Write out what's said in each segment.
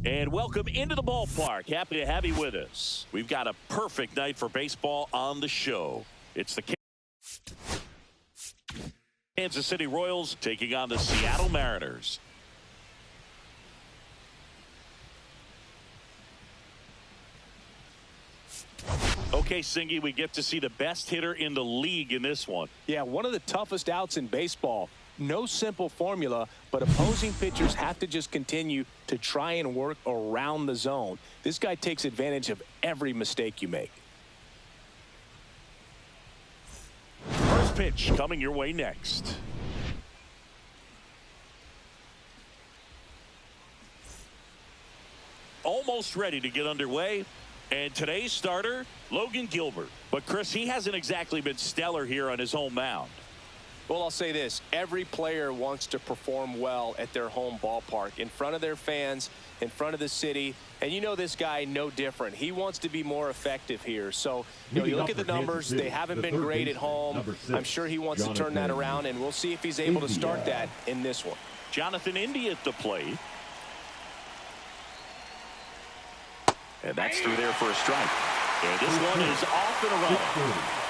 And welcome into the ballpark. Happy to have you with us. We've got a perfect night for baseball on the show. It's the Kansas City Royals taking on the Seattle Mariners. Okay, Singy, we get to see the best hitter in the league in this one. Yeah, one of the toughest outs in baseball. No simple formula, but opposing pitchers have to just continue to try and work around the zone. This guy takes advantage of every mistake you make. First pitch coming your way next. Almost ready to get underway. And today's starter, Logan Gilbert. But, Chris, he hasn't exactly been stellar here on his home mound. Well, I'll say this. Every player wants to perform well at their home ballpark, in front of their fans, in front of the city. And you know this guy no different. He wants to be more effective here. So, you look at the numbers. They haven't been great at home. I'm sure he wants to turn that around, and we'll see if he's able to start that in this one. Jonathan India at the plate. And that's through there for a strike. And this one is off and around.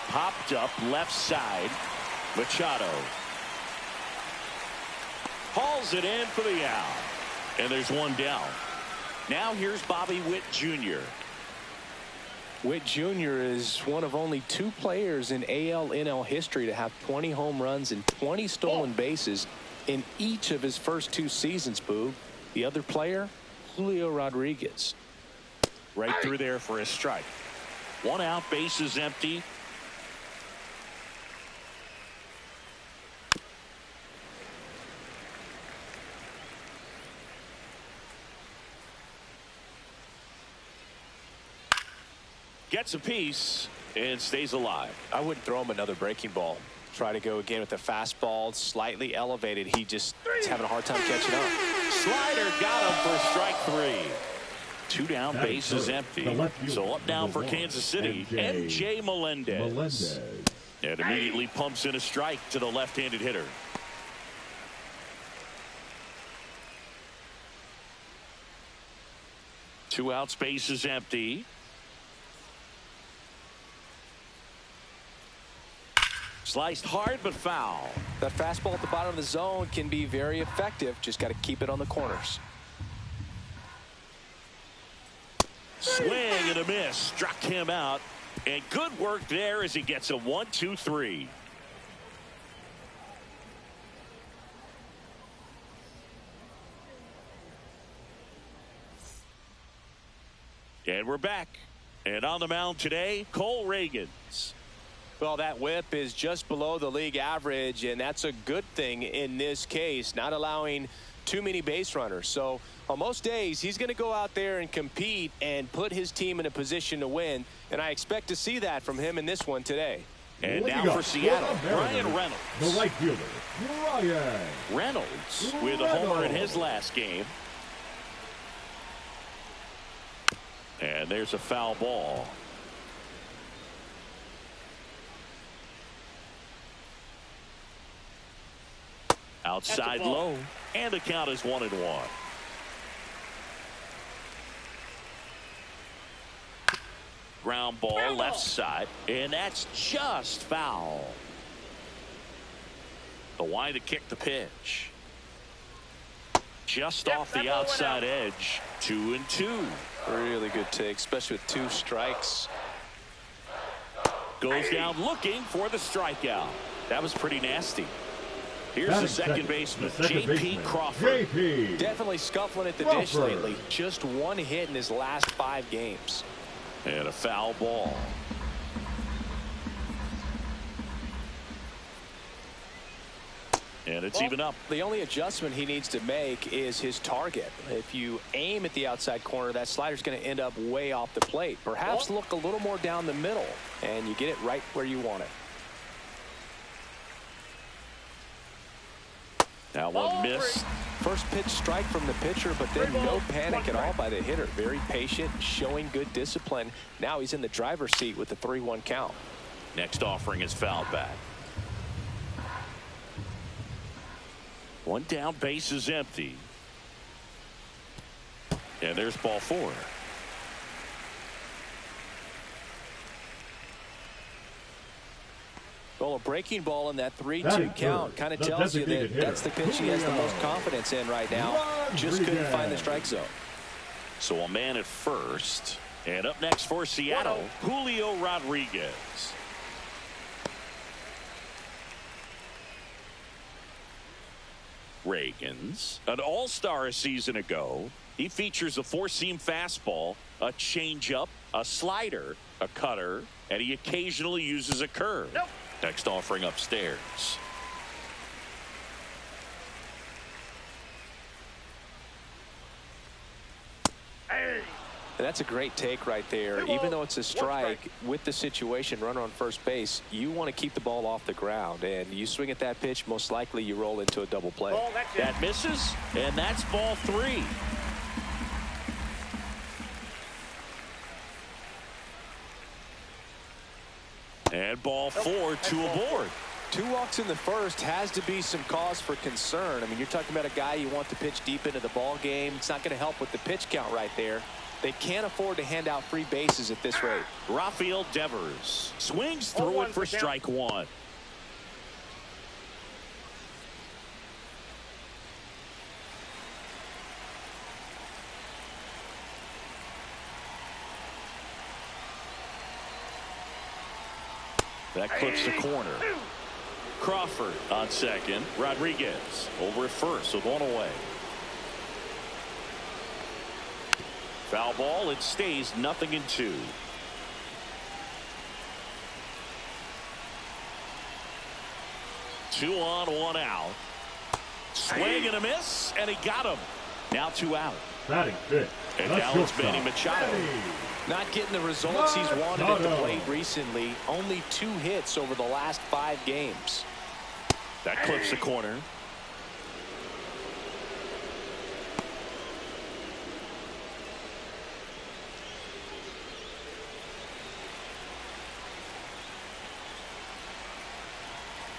Popped up left side. Machado hauls it in for the out. And there's one down. Now here's Bobby Witt Jr. Witt Jr. is one of only 2 players in AL/NL history to have 20 home runs and 20 stolen bases in each of his first 2 seasons, Boog. The other player, Julio Rodriguez. Right through there for a strike. 1 out, bases empty. Gets a piece and stays alive. I wouldn't throw him another breaking ball. Try to go again with the fastball, slightly elevated. He's having a hard time catching up. Slider got him for strike 3. 2 down, bases empty. So up now for Kansas City, MJ Melendez. And immediately pumps in a strike to the left-handed hitter. Two outs, bases empty. Sliced hard but foul. That fastball at the bottom of the zone can be very effective. Just got to keep it on the corners. Swing and a miss. Struck him out. And good work there as he gets a 1-2-3. And we're back. And on the mound today, Cole Ragans. Well, that whip is just below the league average, and that's a good thing in this case, not allowing too many base runners. So on most days, he's going to go out there and compete and put his team in a position to win, and I expect to see that from him in this one today. And now for Seattle, Brian Reynolds. The right fielder, Brian Reynolds with a homer in his last game. And there's a foul ball. Outside low, and the count is 1-1. Ground ball left side, and that's just foul. The wide to kick the pitch. Just off the outside edge. 2-2. Really good take, especially with 2 strikes. Goes down looking for the strikeout. That was pretty nasty. Here's the second baseman, J.P. Crawford. Definitely scuffling at the dish lately. Just 1 hit in his last 5 games. And a foul ball. And it's even up. The only adjustment he needs to make is his target. If you aim at the outside corner, that slider's going to end up way off the plate. Perhaps look a little more down the middle, and you get it right where you want it. That one missed. First pitch strike from the pitcher, but then no panic at all by the hitter. Very patient, showing good discipline. Now he's in the driver's seat with the 3-1 count. Next offering is fouled back. One down, base is empty. And there's ball 4. Well, a breaking ball in that 3-2 count kind of tells you that that's the pitch he has the most confidence in right now. Just couldn't find the strike zone. So a man at first. And up next for Seattle, Julio Rodriguez. Reagans, an all-star a season ago. He features a 4-seam fastball, a changeup, a slider, a cutter, and he occasionally uses a curve. Next offering upstairs. That's a great take right there. Even though it's a strike, with the situation, runner on first base, you want to keep the ball off the ground. And you swing at that pitch, most likely you roll into a double play. That misses, and that's ball 3. And ball 4, 2 aboard. 2 walks in the first has to be some cause for concern. I mean, you're talking about a guy you want to pitch deep into the ball game. It's not going to help with the pitch count right there. They can't afford to hand out free bases at this rate. Rafael Devers swings through it for strike 1. That clips the corner. Crawford on second. Rodriguez over at first with 1 away. Foul ball. It stays 0-2. Two on, 1 out. Swing and a miss, and he got him. Now 2 out. Batting fifth. And now it's Manny Machado. Not getting the results he's wanted at the plate recently. Only 2 hits over the last 5 games. That clips the corner.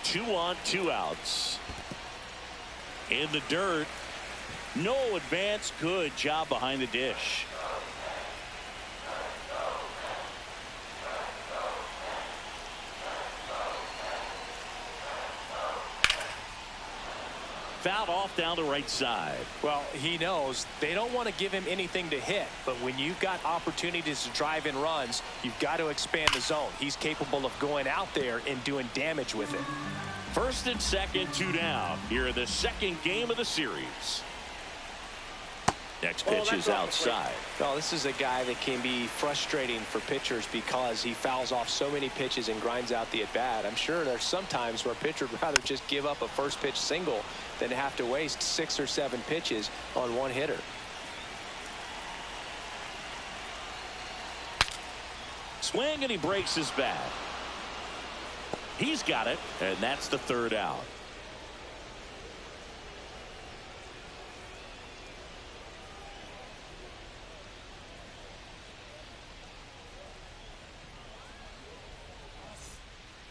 Two on, 2 outs. In the dirt. No advance. Good job behind the dish. Fouled off down the right side. Well, he knows they don't want to give him anything to hit, but when you've got opportunities to drive in runs, you've got to expand the zone. He's capable of going out there and doing damage with it. First and second, 2 down. Here in the second game of the series. Next pitch is outside. Well, this is a guy that can be frustrating for pitchers because he fouls off so many pitches and grinds out the at-bat. I'm sure there's some times where a pitcher would rather just give up a first pitch single than have to waste 6 or 7 pitches on 1 hitter. Swing, and he breaks his bat. He's got it, and that's the 3rd out.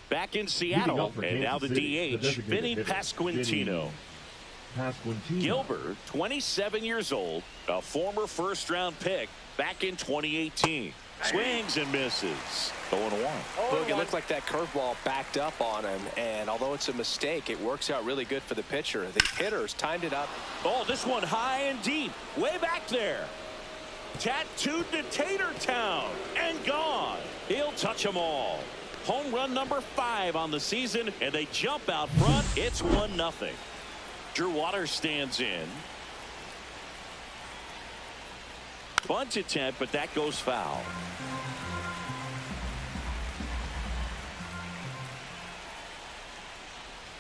Back in Seattle, and now the DH, Vinny Pasquantino. Gilbert, 27 years old, a former first-round pick back in 2018. Swings and misses. 0-1. Look, it looked like that curveball backed up on him, and although it's a mistake, it works out really good for the pitcher. The hitters timed it up. Oh, this one high and deep, way back there. Tattooed to Tater Town and gone. He'll touch them all. Home run number 5 on the season, and they jump out front. It's 1-0. Drew Waters stands in. Bunt attempt, but that goes foul.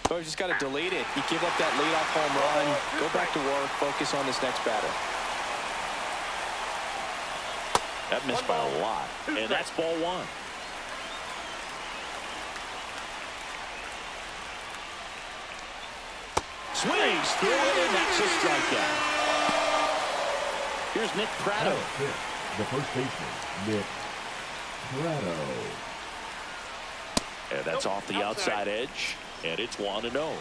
So you just got to delete it. You give up that leadoff home run. Go back to work. Focus on this next batter. That missed by a lot, and that's ball 1. Swings through it, and that's a strikeout. Here's Nick Pratto. The first baseman, Nick Pratto. And that's off the outside edge, and it's 1-0.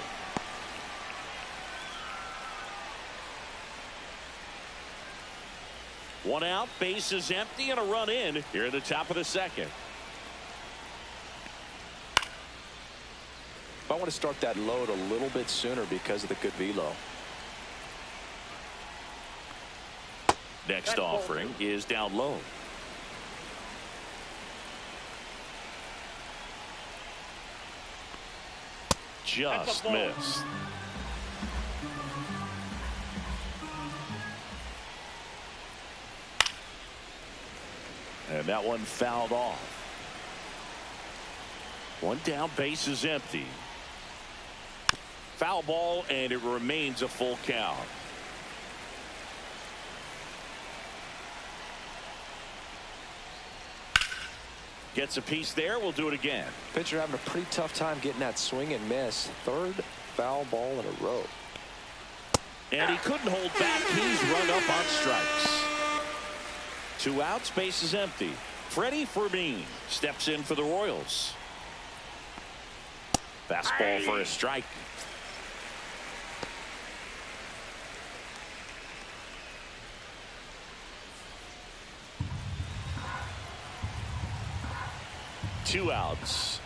One out, bases empty, and a run in here at the top of the second. I want to start that load a little bit sooner because of the good velo. Next offering is down low. Just missed. And that one fouled off. One down, base is empty. Foul ball, and it remains a full count. Gets a piece there. We'll do it again. Pitcher having a pretty tough time getting that swing and miss. Third foul ball in a row. And he couldn't hold back. He's run up on strikes. 2 outs, base is empty. Freddie Fermin steps in for the Royals. Fastball for a strike. Two outs.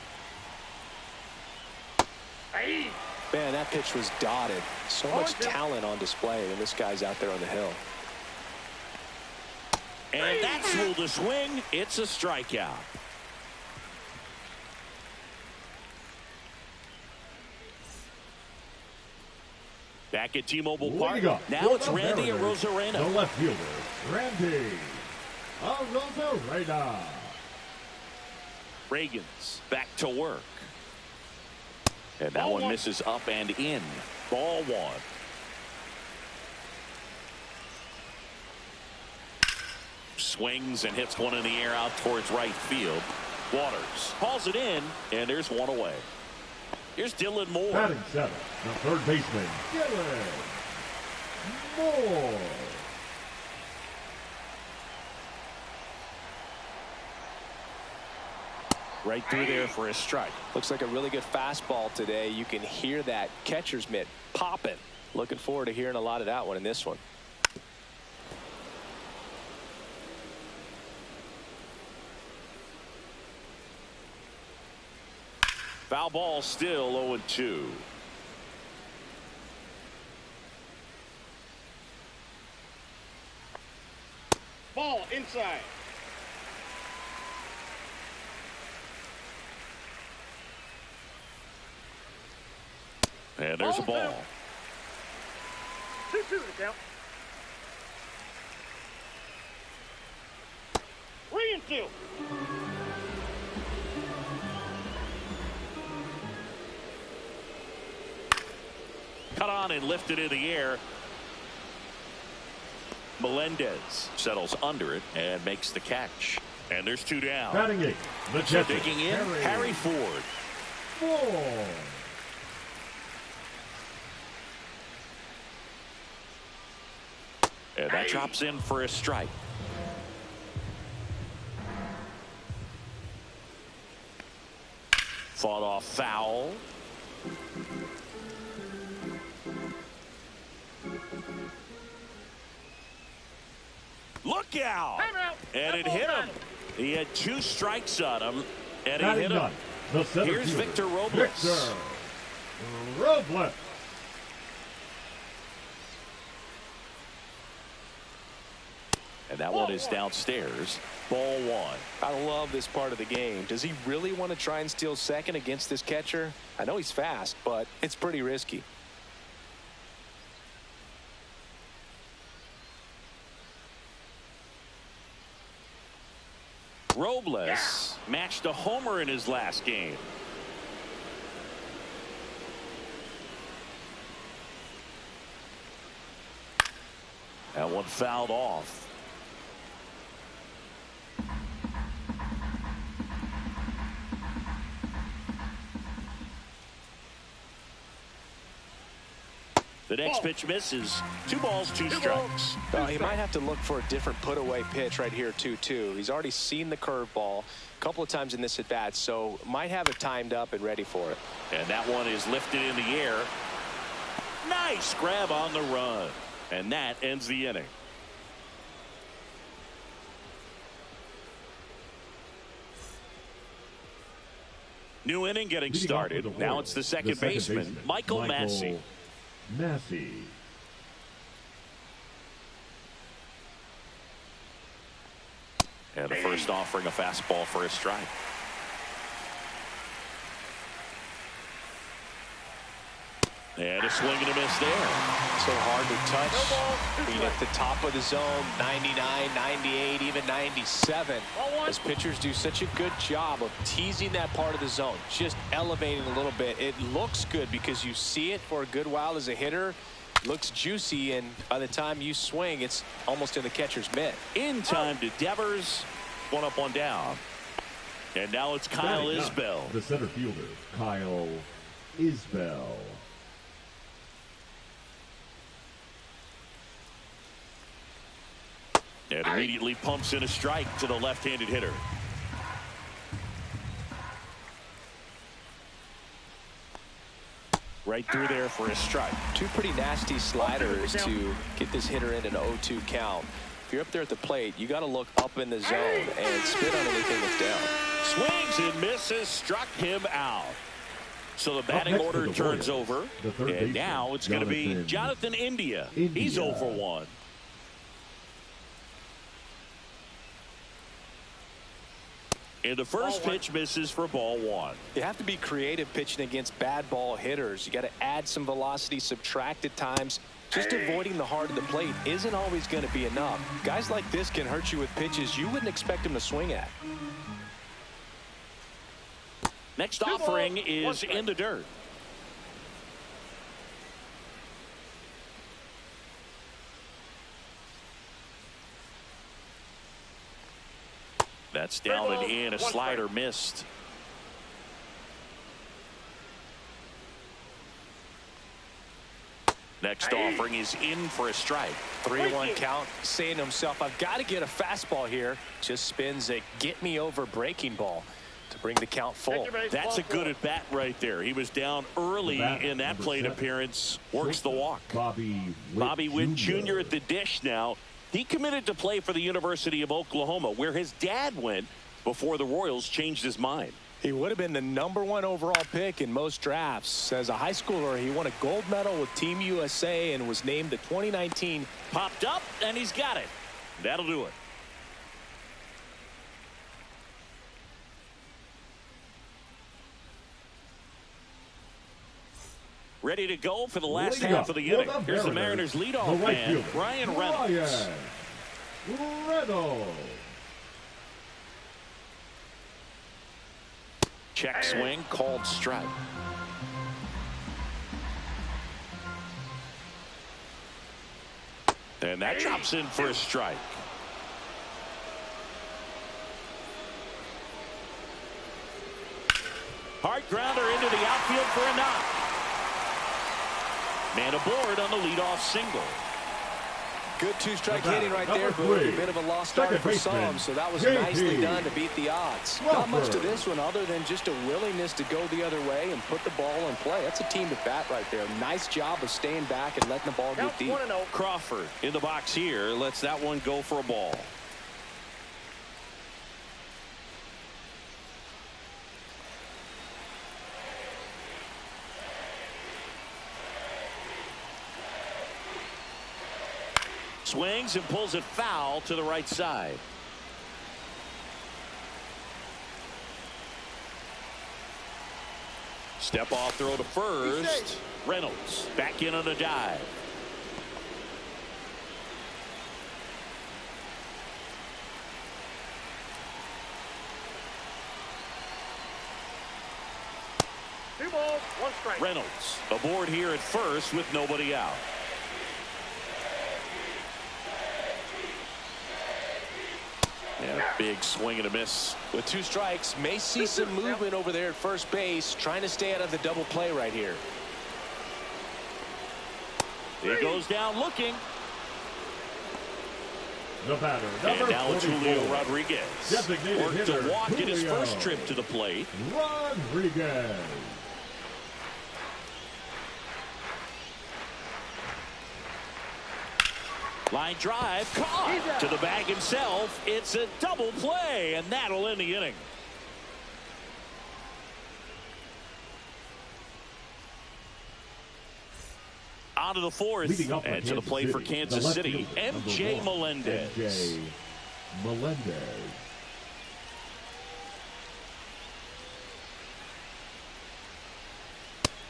Man, that pitch was dotted. So much talent on display, and this guy's out there on the hill. And that's ruled a swing. It's a strikeout. Back at T-Mobile Park. Now it's Randy Arozarena. The left fielder, Randy Arozarena. Reagan's back to work. And that one misses up and in. Ball one. Swings and hits one in the air out towards right field. Waters hauls it in, and there's one away. Here's Dylan Moore. Batting seventh, the third baseman, Dylan Moore. Right through there for a strike. Looks like a really good fastball today. You can hear that catcher's mitt popping. Looking forward to hearing a lot of that one in this one. Foul ball, still 0-2. Ball inside. And there's a ball. 2-2 to count. 3-2. Cut on and lifted in the air. Melendez settles under it and makes the catch. And there's 2 down. Batting eighth, the So catcher, digging in, Harry Ford. Ford. And that drops in for a strike. Fought off foul. Look out! And it hit him. He had 2 strikes on him, and he hit him. Here's Victor Robles. Victor Robles. And that one is downstairs. Ball one. I love this part of the game. Does he really want to try and steal second against this catcher? I know he's fast, but it's pretty risky. Robles matched a homer in his last game. That one fouled off. The next pitch misses. 2 balls, 2 strikes. He might have to look for a different put away pitch right here 2-2. He's already seen the curveball a couple of times in this at bat, so might have it timed up and ready for it. And that one is lifted in the air. Nice grab on the run. And that ends the inning. New inning getting started. Now it's the second baseman, Michael Massey. And the first offering, a fastball for a strike. And a swing and a miss there. So hard to touch. Being at the top of the zone, 99, 98, even 97. As pitchers do such a good job of teasing that part of the zone, just elevating a little bit. It looks good because you see it for a good while as a hitter. Looks juicy, and by the time you swing, it's almost in the catcher's mitt. In time to Devers. One up, one down. And now it's Kyle Isbell. The center fielder, Kyle Isbell. And immediately pumps in a strike to the left-handed hitter. Right through there for a strike. Two pretty nasty sliders to get this hitter in an 0-2 count. If you're up there at the plate, you got to look up in the zone and spit on anything that's down. Swings and misses, struck him out. So the batting order turns over, and now it's going to be Jonathan India. He's 0 for 1. And the first pitch misses for ball 1. You have to be creative pitching against bad ball hitters. You got to add some velocity, subtract at times. Just avoiding the heart of the plate isn't always going to be enough. Guys like this can hurt you with pitches you wouldn't expect them to swing at. Next offering is in the dirt. That's down and in. A slider missed. Next offering is in for a strike. 3-1 count, saying to himself, I've got to get a fastball here. Just spins a get me over breaking ball to bring the count full. That's a good at bat right there. He was down early in that plate appearance. Works the walk. Bobby Witt Jr. at the dish now. He committed to play for the University of Oklahoma, where his dad went before the Royals changed his mind. He would have been the #1 overall pick in most drafts. As a high schooler, he won a gold medal with Team USA and was named the 2019. Popped up, and he's got it. That'll do it. Ready to go for the last half of the inning. Here's the Mariners' leadoff man, Ryan Reynolds. Check swing, called strike. And that drops in for a strike. Hard grounder into the outfield for a knock. Man aboard on the leadoff single. Good two-strike hitting right there, but a bit of a lost start for some, so that was nicely done to beat the odds. Not much to this one other than just a willingness to go the other way and put the ball in play. That's a team at bat right there. Nice job of staying back and letting the ball get deep. Crawford in the box here lets that one go for a ball. Swings and pulls it foul to the right side. Step off throw to first. Reynolds back in on a dive. Two balls, one strike. Reynolds aboard here at first with nobody out. And a big swing and a miss. With 2 strikes, may see some movement over there at first base, trying to stay out of the double play right here. He goes down looking. The batter, and now it's 44. Julio Rodriguez. Worked to walk in his first trip to the plate. Rodriguez. Line drive, caught to the bag himself. It's a double play, and that'll end the inning. On to the fourth, and to the plate for Kansas City, MJ Melendez. MJ Melendez.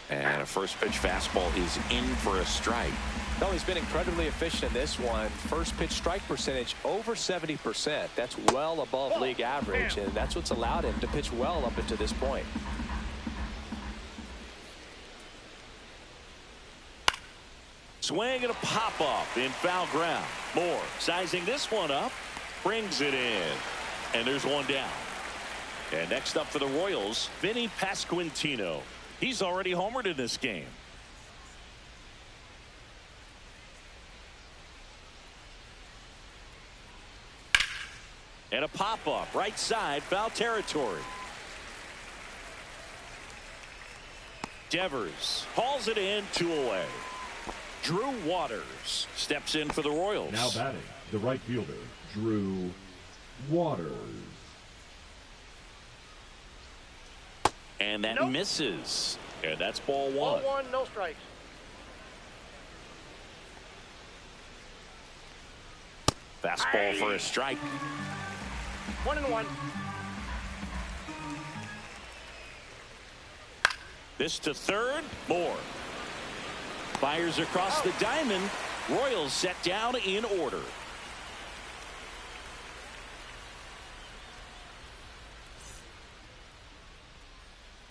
And a first pitch fastball is in for a strike. No, he's been incredibly efficient in this one. First pitch strike percentage over 70%. That's well above league average, and that's what's allowed him to pitch well up until this point. Swing and a pop-up in foul ground. Moore sizing this one up, brings it in, and there's one down. And next up for the Royals, Vinny Pasquantino. He's already homered in this game. And a pop-up right side, foul territory. Devers hauls it in, 2 away. Drew Waters steps in for the Royals. Now batting, the right fielder, Drew Waters. And that misses. And that's ball 1. Ball 1, no strikes. Fastball for a strike. 1-1. This to third. Moore fires across the diamond. Royals set down in order.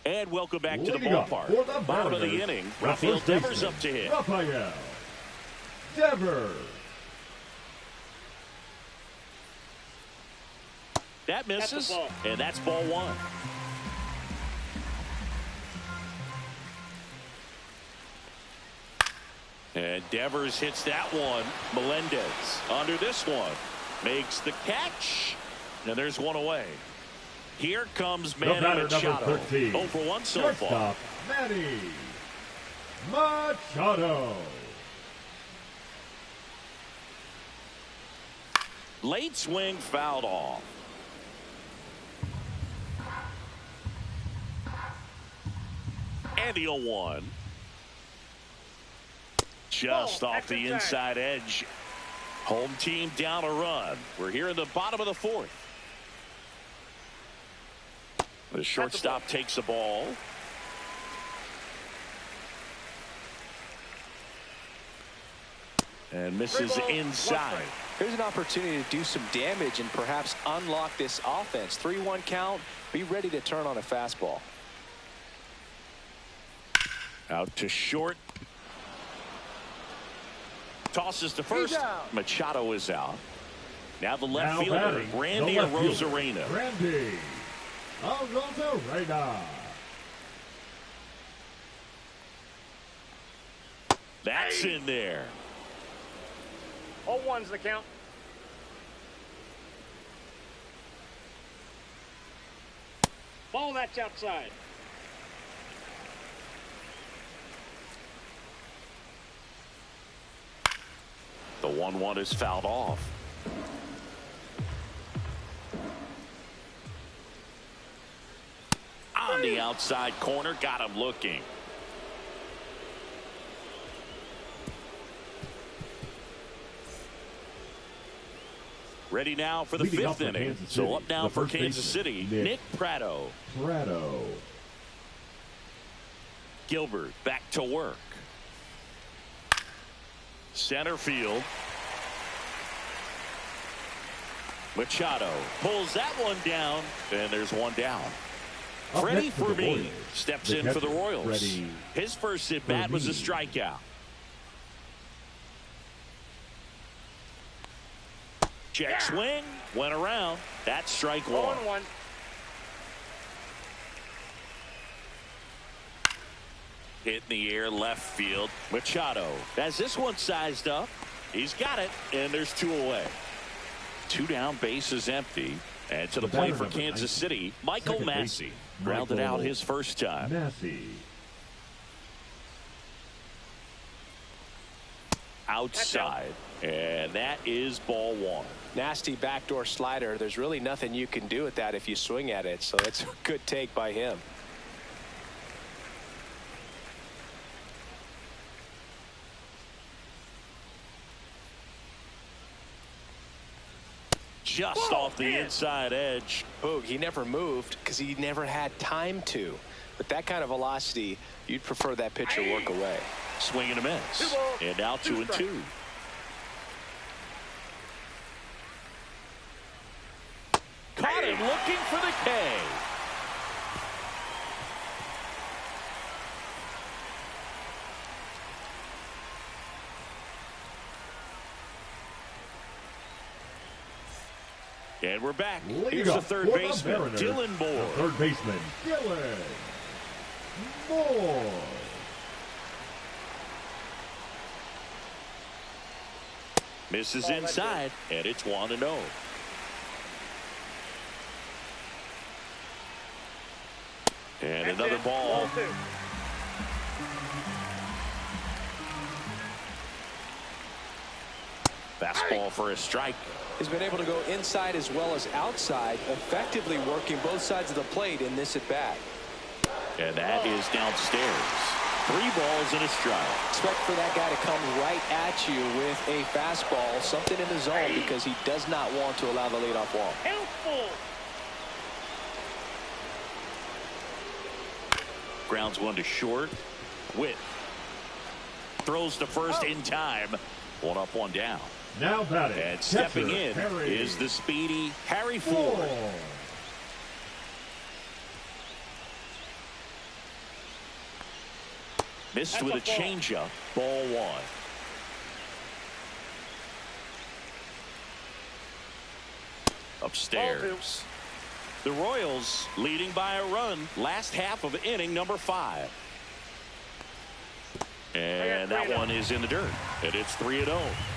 And welcome back to the ballpark. Bottom of the inning. Rafael Devers up to hit. Rafael Devers. That misses, and that's ball 1. And Devers hits that one. Melendez under this one. Makes the catch. And there's one away. Here comes Manny Machado. 0 for 1 so far. Manny Machado. Late swing fouled off. And the 0-1. Just off the inside edge. Home team down a run. We're here in the bottom of the 4th. The shortstop takes the ball. And misses inside. Here's an opportunity to do some damage and perhaps unlock this offense. 3-1 count. Be ready to turn on a fastball. Out to short. Tosses to first. Machado is out. Now the left fielder, Randy Arozarena. Randy Arozarena. That's in there. 0-1's the count. Ball that's outside. The 1-1 is fouled off. On the outside corner, got him looking. Ready now for the 5th inning. So up now for Kansas City, Nick Pratto. Gilbert back to work. Center field. Machado pulls that one down, and there's one down. Freddie Fermin steps in for the Royals. His first at bat was a strikeout. Check swing, went around. That's strike 1. 0-1. Hit in the air left field. Machado has this one sized up. He's got it, and there's 2 away. 2 down, bases empty. And to the plate for Kansas City, Michael Massey. Grounded out his first time. Outside. And that is ball 1. Nasty backdoor slider. There's really nothing you can do with that if you swing at it. So that's a good take by him. just off the inside edge. Boog, he never moved because he never had time to. With that kind of velocity, you'd prefer that pitcher work away. Swing and a miss. And now 2-2. Caught him looking for the K. And we're back. Here's the third baseman, Dylan Moore. Third baseman, Dylan Moore. Misses inside, and it's 1-0. And another ball. Fastball for a strike. He's been able to go inside as well as outside, effectively working both sides of the plate in this at bat. And that is downstairs. 3 balls and a strike. Expect for that guy to come right at you with a fastball, something in the zone, because he does not want to allow the leadoff walk. Helpful. Grounds one to short. Witt throws to first in time. 1 up, 1 down. Now batting. And stepping in is the speedy Harry Ford. Missed with a changeup. Ball 1. Upstairs. The Royals leading by a run. Last half of inning number 5. And that one is in the dirt. And it's 3-0.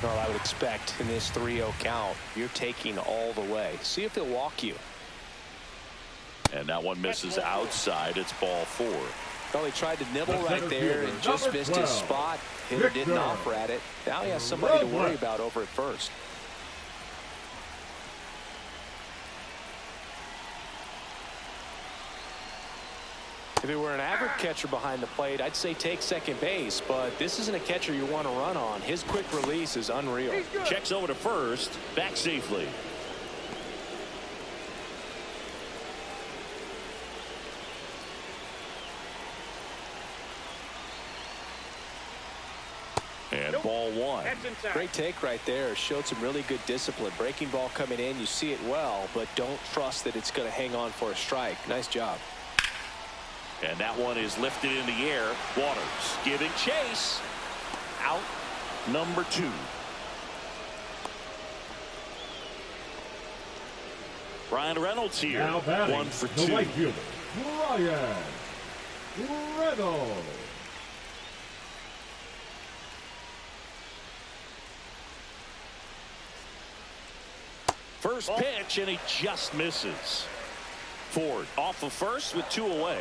Well, I would expect in this 3-0 count, you're taking all the way. See if they'll walk you. And that one misses outside. It's ball 4. Well, he tried to nibble right there and just missed his spot. Hitter didn't offer at it. Now he has somebody to worry about over at first. If it were an average catcher behind the plate, I'd say take second base, but this isn't a catcher you want to run on. His quick release is unreal. Checks over to first, back safely. And ball 1. Great take right there. Showed some really good discipline. Breaking ball coming in, you see it well, but don't trust that it's going to hang on for a strike. Nice job. And that one is lifted in the air. Waters giving chase. Out number 2. Brian Reynolds here. Now batting, 1 for 2. The right fielder, Brian Reynolds. First pitch, and he just misses. Ford off of first with 2 away.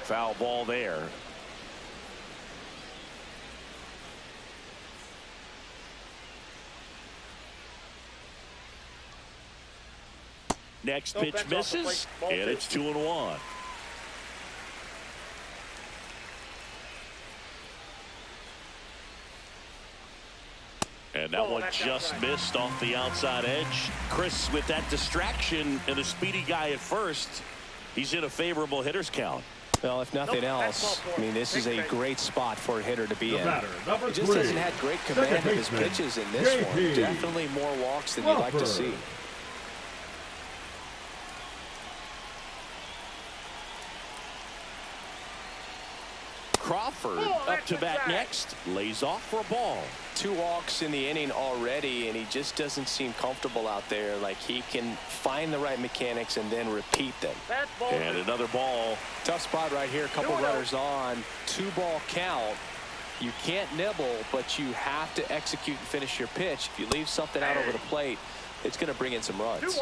Foul ball there. Next pitch misses, and it's 2-1. And that one just missed off the outside edge. Chris, with that distraction and a speedy guy at first, he's in a favorable hitter's count. Well, if nothing else, I mean, this is a great spot for a hitter to be in. He just hasn't had great command of his pitches in this one. Definitely more walks than you'd like to see. Crawford up to bat next, lays off for a ball. 2 walks in the inning already, and he just doesn't seem comfortable out there. Like he can find the right mechanics and then repeat them. And another ball. Tough spot right here. A couple runners on. 2-ball count. You can't nibble, but you have to execute and finish your pitch. If you leave something out over the plate, it's going to bring in some runs.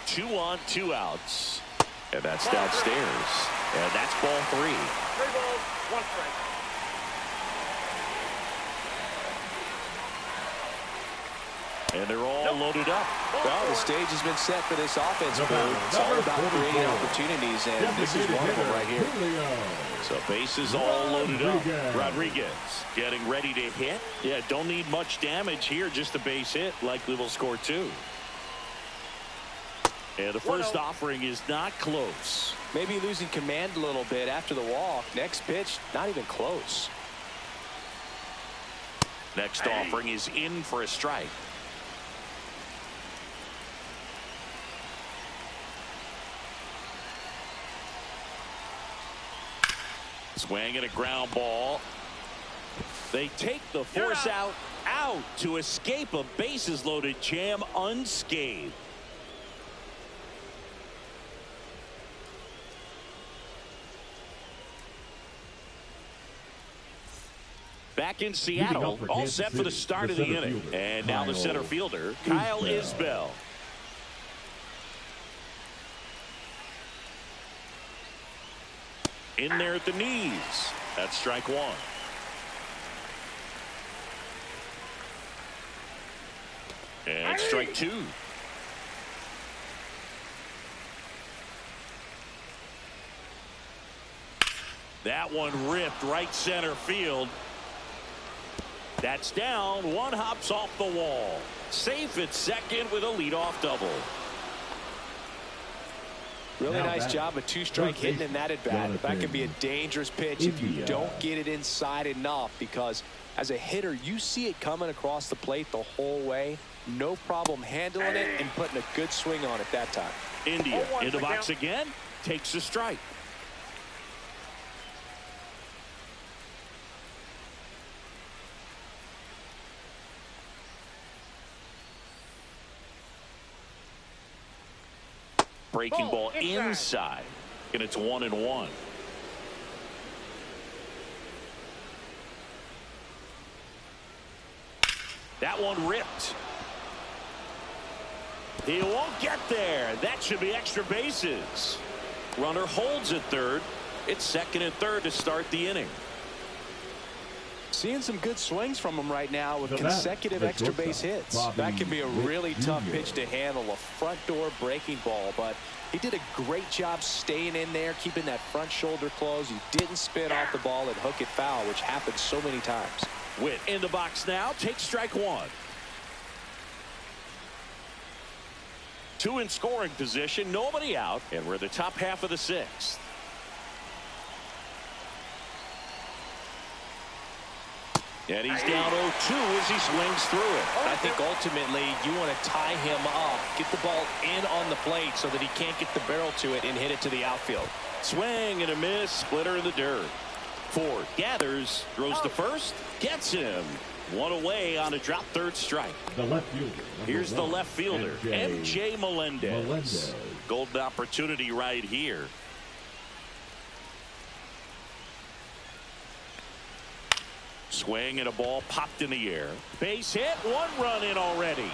2 on, 2 outs. And that's downstairs. And that's ball 3. 3 balls, 1 strike. And they're all loaded up. Well, the stage has been set for this offense, Boo. It's all about creating opportunities, and this is one of them right here. So bases all loaded up. Rodriguez getting ready to hit. Yeah, don't need much damage here, just a base hit. Likely will score 2. And the first offering is not close. Maybe losing command a little bit after the walk. Next pitch, not even close. Next offering is in for a strike. Swing and a ground ball. They take the force out to escape a bases loaded jam unscathed. Back in Seattle, all set for the start of the inning. And now the center fielder, Kyle Isbell. In there at the knees. That's strike 1. And strike 2. That one ripped right center field. That's down. One hops off the wall. Safe at second with a leadoff double. Really nice job of 2-strike hitting in that at bat. That can be a dangerous pitch if you don't get it inside enough, because as a hitter you see it coming across the plate the whole way. No problem handling it and putting a good swing on it that time. India in the box again, takes a strike. Breaking ball inside, and it's 1-1. That one ripped. He won't get there. That should be extra bases. Runner holds at third. It's second and third to start the inning. Seeing some good swings from him right now with consecutive extra base hits. That can be a really tough pitch to handle, a front door breaking ball, but he did a great job staying in there, keeping that front shoulder closed. He didn't spin off the ball and hook it foul, which happens so many times. Witt in the box now, takes strike 1. 2 in scoring position, nobody out, and we're the top half of the 6th. And he's down 0-2 as he swings through it. I think ultimately you want to tie him up, get the ball in on the plate so that he can't get the barrel to it and hit it to the outfield. Swing and a miss, splitter in the dirt. Ford gathers, throws to first, gets him. One away on a drop third strike. The left fielder. Here's the left fielder, MJ Melendez. Golden opportunity right here. Swing and a ball popped in the air. Base hit, 1 run in already.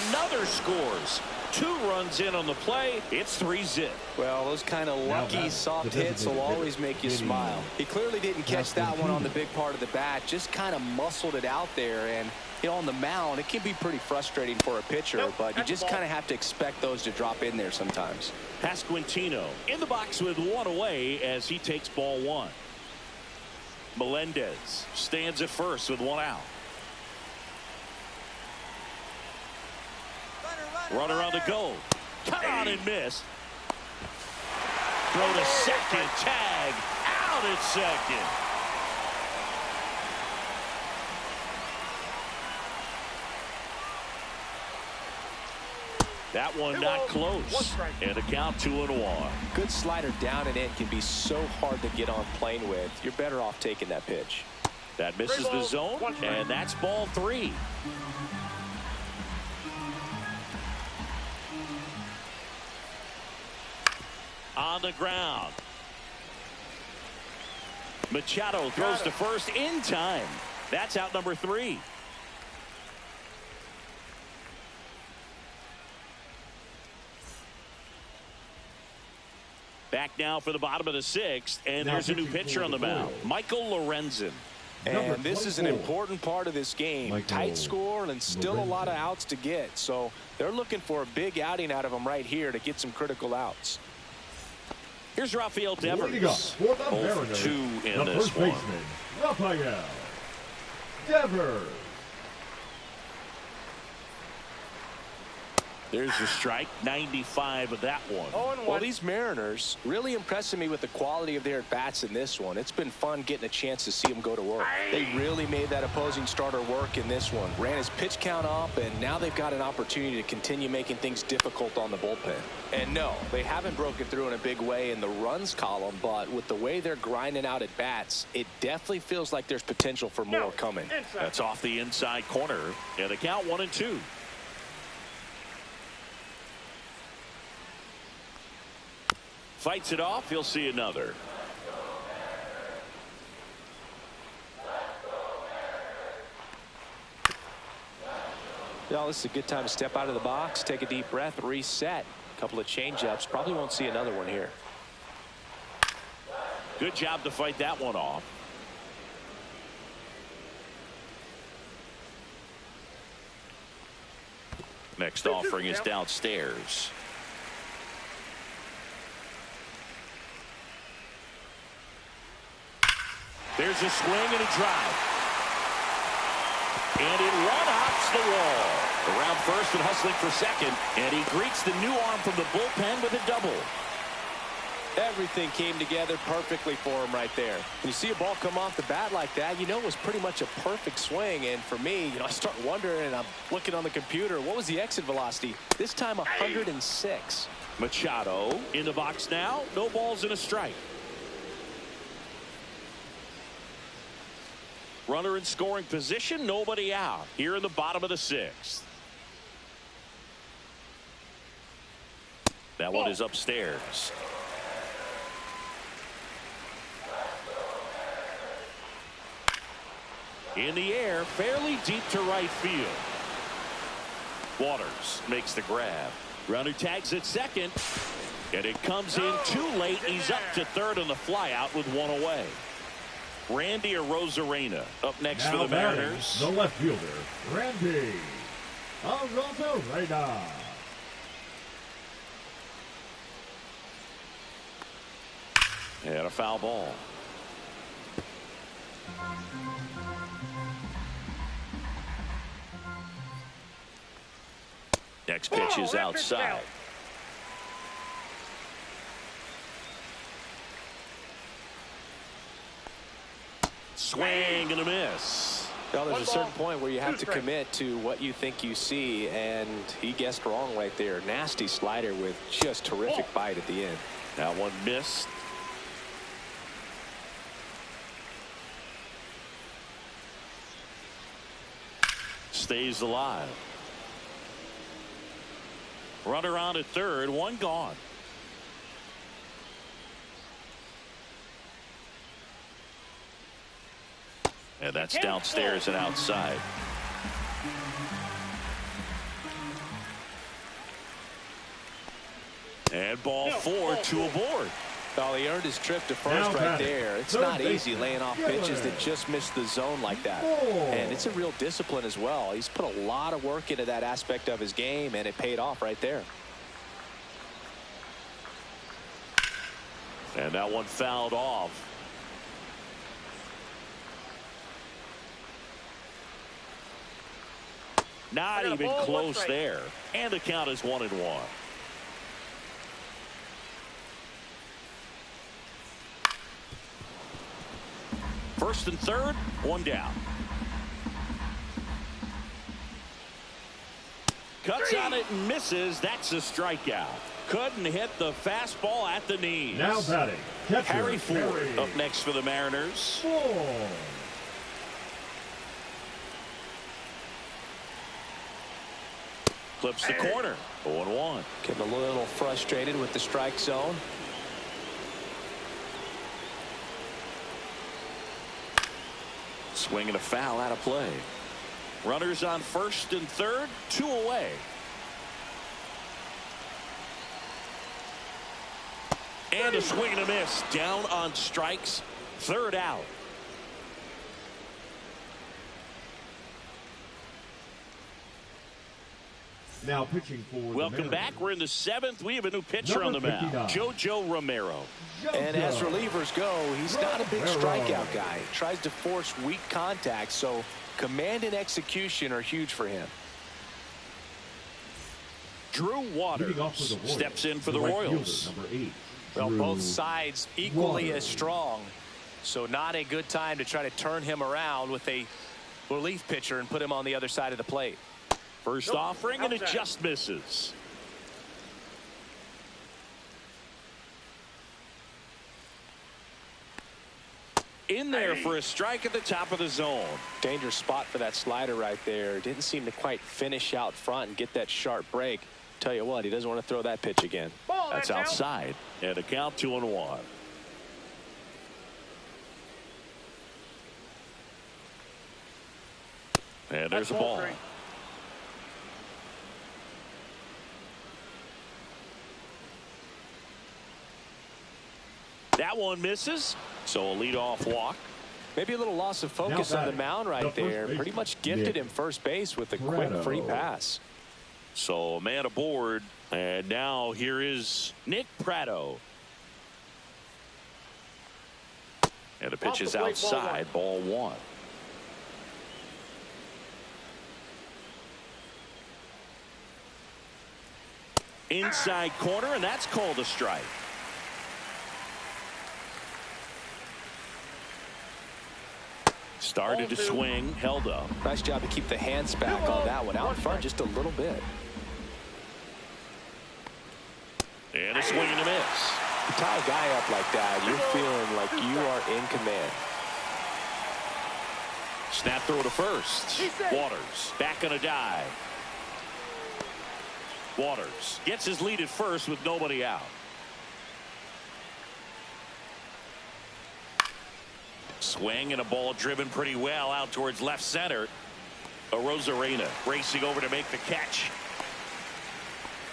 Another scores. 2 runs in on the play. It's 3-zip. Well, those kind of lucky soft hits will always make you smile. He clearly didn't catch that one on the big part of the bat, just kind of muscled it out there. And you know, on the mound it can be pretty frustrating for a pitcher, but you just kind of have to expect those to drop in there sometimes. Pasquantino in the box with 1 away as he takes ball 1. Melendez stands at first with 1 out. Runner on the go. Cut on and miss. Throw to second. Tag. Out at second. That one not close. And a count 2-1. Good slider down and in can be so hard to get on plane with. You're better off taking that pitch. That misses the zone, and that's ball 3. On the ground. Machado throws to first in time. That's out number 3. Back now for the bottom of the 6th, and there's a new pitcher on the mound, Michael Lorenzen. And this is an important part of this game. Tight score and still a lot of outs to get. So they're looking for a big outing out of them right here to get some critical outs. Here's Rafael Devers. 0-2 in this one. Rafael Devers. There's a strike, 95 of that one. Well, these Mariners really impressing me with the quality of their at-bats in this one. It's been fun getting a chance to see them go to work. They really made that opposing starter work in this one. Ran his pitch count up, and now they've got an opportunity to continue making things difficult on the bullpen. And no, they haven't broken through in a big way in the runs column, but with the way they're grinding out at-bats, it definitely feels like there's potential for more coming. That's off the inside corner, and the count 1-2. Fights it off. He'll see another. Well, this is a good time to step out of the box, take a deep breath, reset. A couple of changeups. Probably won't see another one here. Good job to fight that one off. Next offering is downstairs. There's a swing and a drive. And it one-hops the wall. Around first and hustling for second. And he greets the new arm from the bullpen with a double. Everything came together perfectly for him right there. When you see a ball come off the bat like that, you know it was pretty much a perfect swing. And for me, I start wondering, and I'm looking on the computer, what was the exit velocity? This time 106. Machado in the box now. No balls and a strike. Runner in scoring position, nobody out. Here in the bottom of the sixth. That one is upstairs. In the air, fairly deep to right field. Waters makes the grab. Runner tags at second. And it comes in too late. He's up to third on the flyout with one away. Randy Arozarena up next now for the Mariners. The left fielder, Randy Arozarena. And a foul ball. Next pitch is outside. Swing and a miss. Well, there's a certain point where you have to commit to what you think you see, and he guessed wrong right there. Nasty slider with just terrific bite at the end. That one missed. Stays alive. Runner on at third, one gone. And that's downstairs and outside. And ball four, two aboard. Well, he earned his trip to first right there. It's not easy laying off pitches that just miss the zone like that. And it's a real discipline as well. He's put a lot of work into that aspect of his game, and it paid off right there. And that one fouled off. Not even close there. And the count is 1-1. First and third, one down. Cuts on it and misses. That's a strikeout. Couldn't hit the fastball at the knees. Now batting, catcher, Harry Ford up next for the Mariners. Clips the corner. 0-1. Getting a little frustrated with the strike zone. Swing and a foul out of play. Runners on first and third, two away. And a swing and a miss. Down on strikes. Third out. Now pitching for Welcome back. We're in the 7th. We have a new pitcher on the mound, JoJo Romero. And as relievers go, he's not a big strikeout guy. He tries to force weak contact, so command and execution are huge for him. Drew Waters steps in for the Royals. Well, both sides equally as strong, so not a good time to try to turn him around with a relief pitcher and put him on the other side of the plate. First offering, and it just misses. In there for a strike at the top of the zone. Dangerous spot for that slider right there. Didn't seem to quite finish out front and get that sharp break. Tell you what, he doesn't want to throw that pitch again. That's outside. And a count 2-1. And there's a ball. That one misses, so a leadoff walk. Maybe a little loss of focus on the mound right there. Pretty much gifted him first base with a quick free pass. So a man aboard, and now here is Nick Pratto. And the pitch is outside, ball one. Inside corner, and that's called a strike. Started to swing, held up. Nice job to keep the hands back on that one. Out in front just a little bit. And a swing and a miss. You tie a guy up like that, you're feeling like you are in command. Snap throw to first. Waters back on a dive. Waters gets his lead at first with nobody out. Swing and a ball driven pretty well out towards left center. Arozarena racing over to make the catch.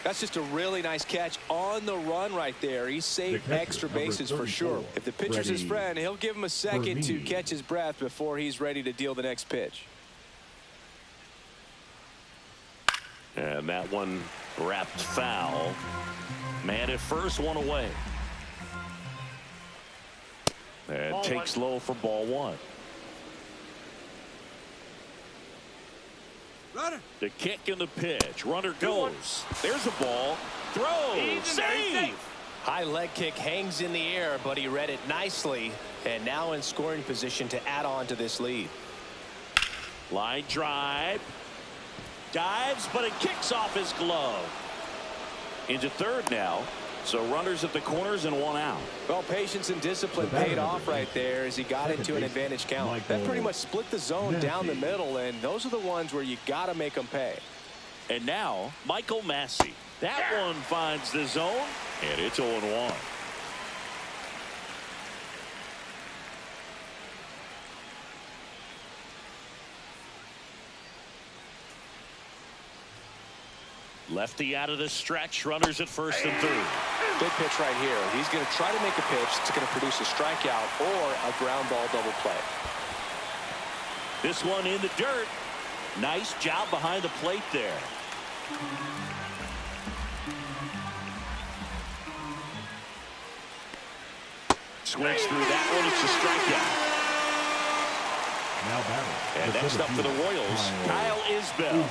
That's just a really nice catch on the run right there. He saved extra bases for sure. If the pitcher's his friend, he'll give him a second to catch his breath before he's ready to deal the next pitch. And that one wrapped foul. Man at first, one away. And takes low for ball one. Runner. The kick and the pitch. Runner goes. There's a ball. Throw. Save. High leg kick hangs in the air, but he read it nicely. And now in scoring position to add on to this lead. Line drive. Dives, but it kicks off his glove. Into third now. So runners at the corners and one out. Well, patience and discipline paid off right there as he got into an advantage count. That pretty much split the zone down the middle, and those are the ones where you got to make them pay. And now Michael Massey. That one finds the zone, and it's 0-1. Lefty out of the stretch. Runners at first and third. Big pitch right here. He's going to try to make a pitch that's going to produce a strikeout or a ground ball double play. This one in the dirt. Nice job behind the plate there. Swings through that one. It's a strikeout. And next up for the Royals, Kyle Isbell.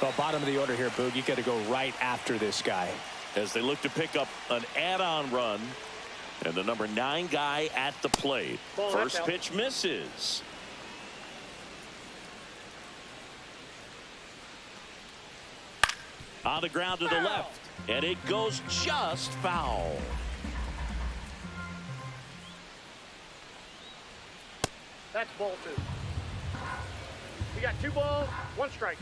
Well, bottom of the order here, Boog. You got to go right after this guy. As they look to pick up an add-on run. And the number 9 guy at the plate. First pitch misses. On the ground to the left. And it goes just foul. That's ball 2. You got 2 balls, 1 strike.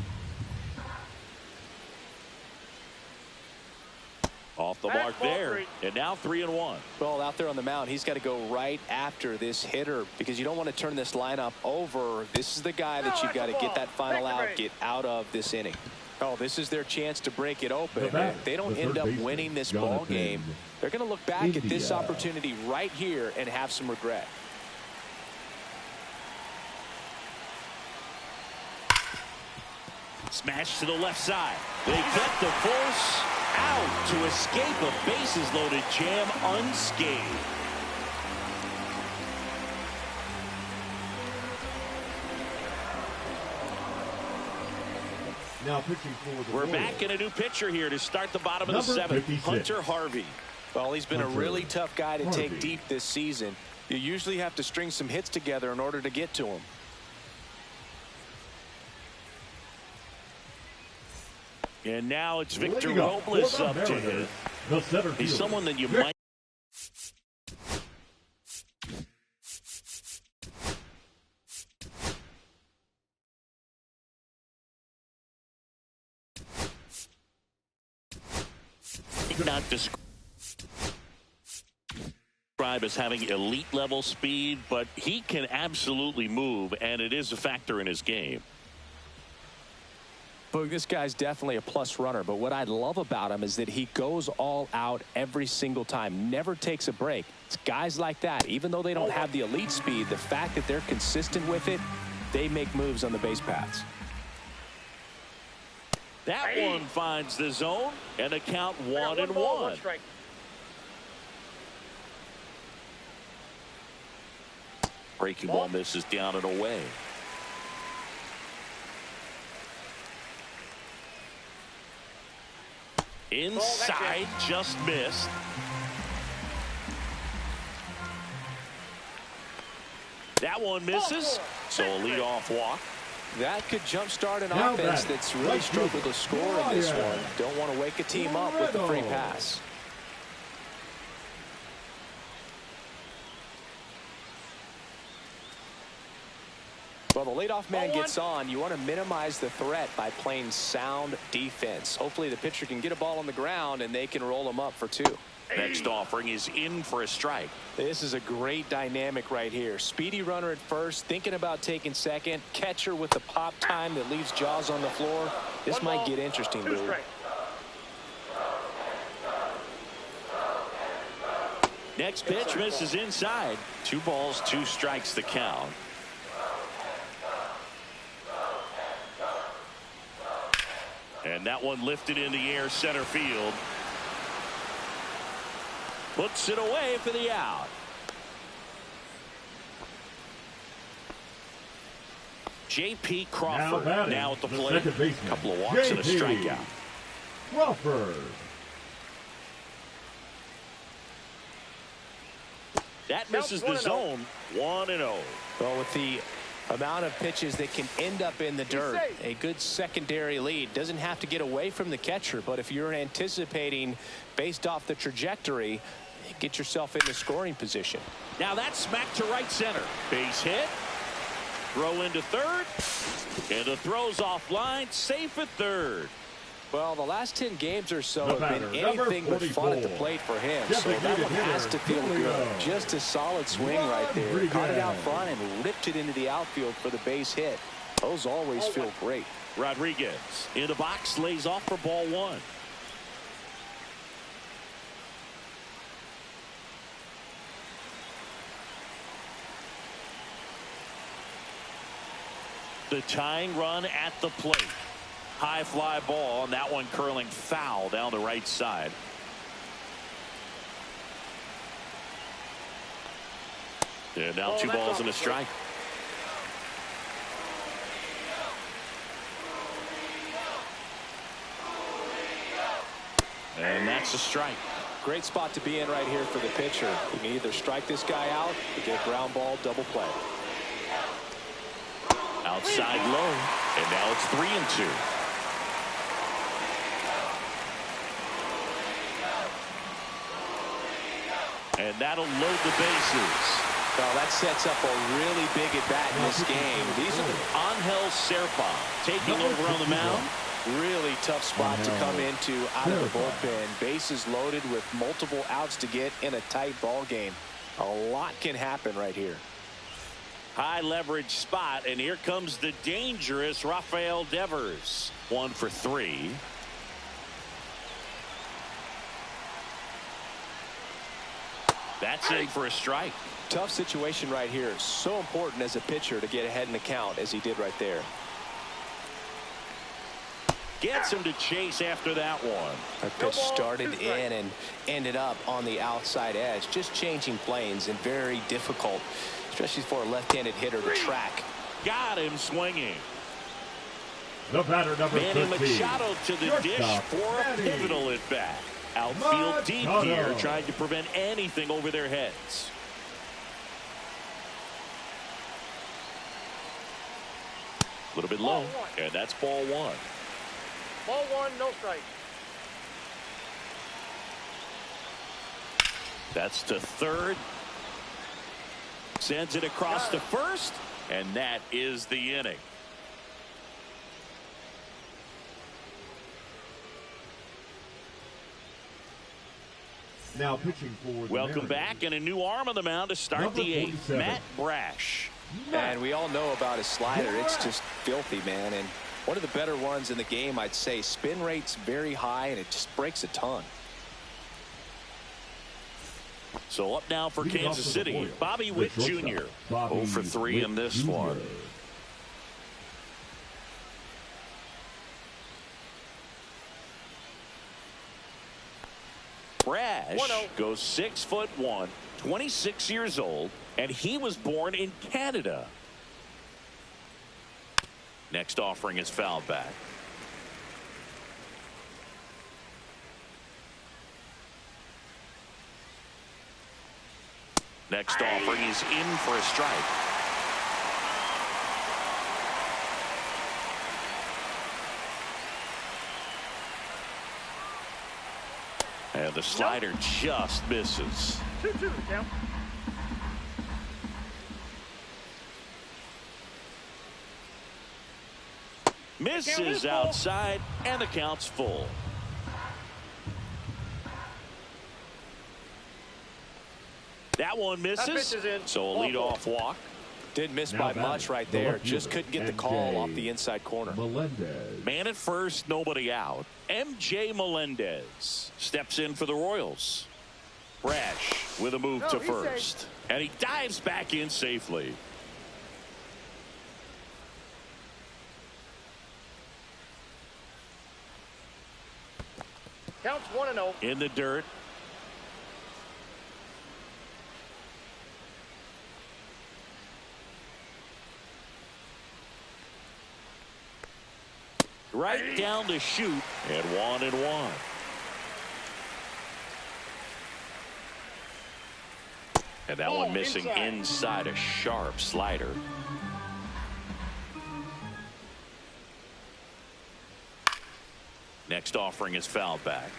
Off the mark there. And now 3-1. Well, out there on the mound, he's got to go right after this hitter because you don't want to turn this lineup over. This is the guy that you've got to get that final out, get out of this inning. Oh, this is their chance to break it open. If they don't end up winning this ball game, they're going to look back at this opportunity right here and have some regret. Smash to the left side. They cut the force out to escape a bases-loaded jam unscathed. Now pitching for the We're Royals. back in a new pitcher here to start the bottom of the seventh. 56. Hunter Harvey. Well, he's been a really tough guy to Harvey. take deep this season. You usually have to string some hits together in order to get to him. And now it's Victor Leading up Robles for the up to hit. Mariners, the center He's fielder, someone that you Vic- might not describe as having elite level speed, but he can absolutely move, and it is a factor in his game. But this guy's definitely a plus runner, but what I love about him is that he goes all out every single time, never takes a break. It's guys like that, even though they don't have the elite speed, the fact that they're consistent with it, they make moves on the base paths. That one finds the zone, and a count 1-1. One strike. Breaking ball misses down and away. Inside, just missed. That one misses, so a leadoff walk. That could jumpstart an Now offense batting, that's really right struggled fielder, to score in this Ryan. one. Don't want to wake a team up with a free pass. Well, the leadoff man gets on. You want to minimize the threat by playing sound defense. Hopefully the pitcher can get a ball on the ground and they can roll him up for 2. Next offering is in for a strike. This is a great dynamic right here. Speedy runner at first, thinking about taking second. Catcher with the pop time that leaves Jaws on the floor. This might get interesting, Two dude. strikes. Next pitch misses inside. 2 balls, 2 strikes the count. And that one lifted in the air center field. Puts it away for the out. J.P. Crawford now at the plate. A couple of walks and a strikeout. Crawford. That misses the zone. 1-0. Well, with the amount of pitches that can end up in the dirt, a good secondary lead. Doesn't have to get away from the catcher, but if you're anticipating based off the trajectory, get yourself in the scoring position. Now that's smacked to right center. Base hit. Throw into third. And the throw's offline. Safe at third. Well, the last 10 games or so The have been batter, anything but fun at the 44. plate for him. So Designated that one has hitter, to feel Julio. good. Just a solid swing right there. Rodriguez. Caught it out front and ripped it into the outfield for the base hit. Those always feel great. Rodriguez in the box, lays off for ball 1. The tying run at the plate. High fly ball, and that one curling foul down the right side. And now 2 balls and a strike. And that's a strike. Great spot to be in right here for the pitcher. You can either strike this guy out or get a ground ball double play. Outside low, and now it's 3-2. And that'll load the bases. Well, that sets up a really big at bat in this game. These are Angel Serpa taking over on the mound. really tough spot to come into out of the bullpen. Bases loaded with multiple outs to get in a tight ball game. A lot can happen right here. High leverage spot, and here comes the dangerous Rafael Devers. 1 for 3. That's in for a strike. Tough situation right here. So important as a pitcher to get ahead in the count as he did right there. Gets him to chase after that one. That pitch started in and ended up on the outside edge. Just changing planes and very difficult, especially for a left-handed hitter to track. Got him swinging. The batter, number Manny 15. Machado to the dish for a pivotal at bat. Outfield deep here, trying to prevent anything over their heads. A little bit low, and that's ball one. Ball one, no strike. That's to third. Sends it across to first, and that is the inning. Now pitching for the Welcome Mariners. back, and a new arm on the mound to start Number the eighth. 47. Matt Brash. And we all know about his slider. It's just filthy, man. And one of the better ones in the game, I'd say. Spin rate's very high, and it just breaks a ton. So up now for Kansas City, Bobby Witt Jr. 0 for 3 in this one. Brash goes 6'1", 26 years old, and he was born in Canada. Next offering is fouled back. Next offering is in for a strike. And the slider just misses. 2-2, count. Misses outside, and the count's full. That one misses. So a leadoff walk. Didn't miss by much right there. Just couldn't get the call off the inside corner. Melendez. Man at first, nobody out. MJ Melendez steps in for the Royals. Brash with a move to first. And he dives back in safely. Counts 1-0. In the dirt. Right down to shoot, and 1-1. And that one missing inside a sharp slider. Next offering is fouled back.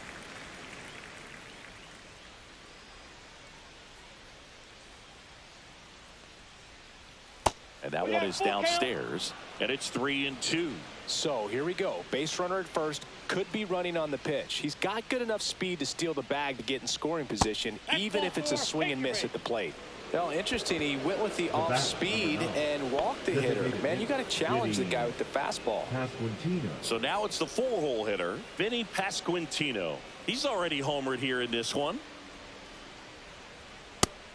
And that one is downstairs, and it's 3-2. So here we go. Base runner at first, could be running on the pitch. He's got good enough speed to steal the bag to get in scoring position, even if it's a swing and miss at the plate. Well, interesting. He went with the off speed and walked the hitter. Man, you got to challenge the guy with the fastball. So now it's the 4-hole hitter, Vinny Pasquantino. He's already homered here in this one.